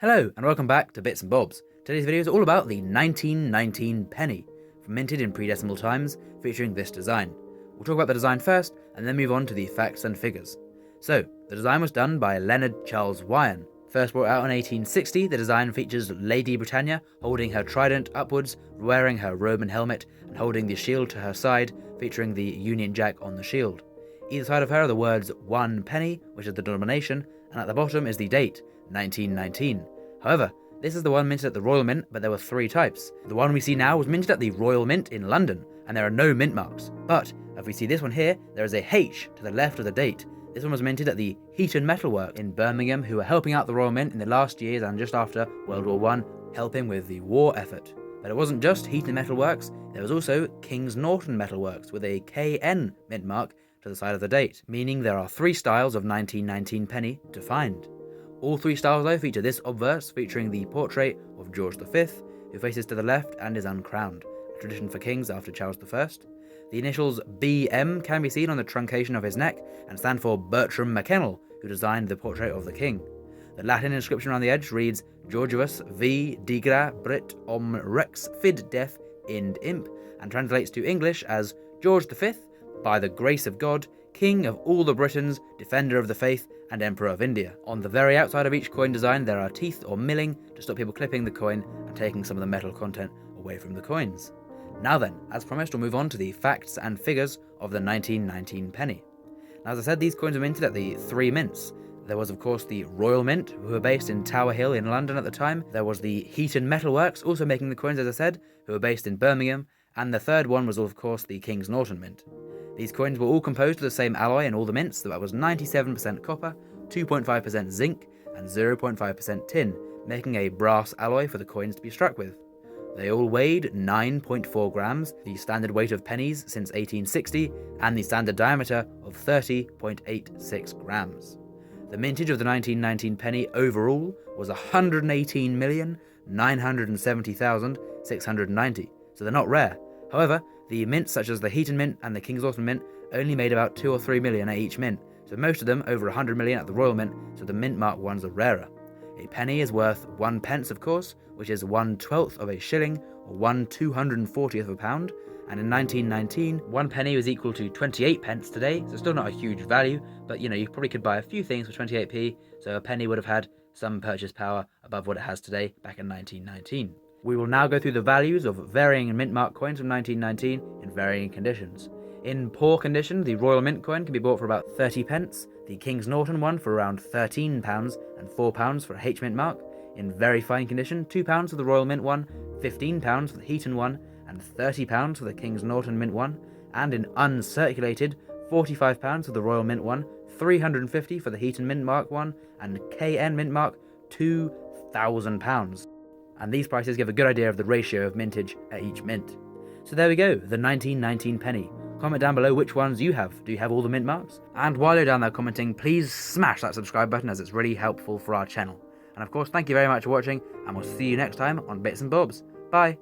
Hello and welcome back to Bits and Bobs. Today's video is all about the 1919 penny, minted in pre-decimal times, featuring this design. We'll talk about the design first and then move on to the facts and figures. So, the design was done by Leonard Charles Wyon. First brought out in 1860, the design features Lady Britannia holding her trident upwards, wearing her Roman helmet and holding the shield to her side, featuring the Union Jack on the shield. Either side of her are the words 1 penny, which is the denomination, and at the bottom is the date, 1919. However, this is the one minted at the Royal Mint, but there were 3 types. The one we see now was minted at the Royal Mint in London, and there are no mint marks. But, if we see this one here, there is a H to the left of the date. This one was minted at the Heaton Metalworks in Birmingham, who were helping out the Royal Mint in the last years and just after World War I, helping with the war effort. But it wasn't just Heaton Metalworks, there was also Kings Norton Metalworks with a KN mint mark to the side of the date, meaning there are 3 styles of 1919 penny to find. All 3 styles though feature this obverse, featuring the portrait of George V, who faces to the left and is uncrowned, a tradition for kings after Charles I. The initials BM can be seen on the truncation of his neck and stand for Bertram McKennell, who designed the portrait of the king. The Latin inscription around the edge reads Georgius V digra Brit rex fid def ind imp, and translates to English as George V, by the grace of God, King of all the Britons, Defender of the Faith, and Emperor of India. On the very outside of each coin design there are teeth or milling to stop people clipping the coin and taking some of the metal content away from the coins. Now then, as promised, we'll move on to the facts and figures of the 1919 penny. Now, as I said, these coins were minted at the 3 mints. There was of course the Royal Mint, who were based in Tower Hill in London at the time. There was the Heaton Metalworks, also making the coins as I said, who were based in Birmingham. And the third one was of course the Kings Norton Mint. These coins were all composed of the same alloy in all the mints, that was 97% copper, 2.5% zinc, and 0.5% tin, making a brass alloy for the coins to be struck with. They all weighed 9.4 grams, the standard weight of pennies since 1860, and the standard diameter of 30.86 grams. The mintage of the 1919 penny overall was 118,970,690, so they're not rare. However, the mints such as the Heaton Mint and the Kings Norton Mint only made about 2 or 3 million at each mint, so most of them over 100 million at the Royal Mint, so the mint mark ones are rarer. A penny is worth 1 pence of course, which is 1/12 of a shilling, or 1/240th of a pound, and in 1919, 1 penny was equal to 28 pence today, so still not a huge value, but you probably could buy a few things for 28p, so a penny would have had some purchase power above what it has today back in 1919. We will now go through the values of varying mint mark coins from 1919 in varying conditions. In poor condition, the Royal Mint coin can be bought for about 30 pence, the Kings Norton one for around £13 and £4 for a H mint mark. In very fine condition, £2 for the Royal Mint one, £15 for the Heaton one, and £30 for the Kings Norton Mint one, and in uncirculated, £45 for the Royal Mint one, £350 for the Heaton Mint mark one, and KN Mint mark £2,000. And these prices give a good idea of the ratio of mintage at each mint. So there we go, the 1919 penny. Comment down below which ones you have. Do you have all the mint marks? And while you're down there commenting, please smash that subscribe button as it's really helpful for our channel. And of course, thank you very much for watching, and we'll see you next time on Bits and Bobs. Bye!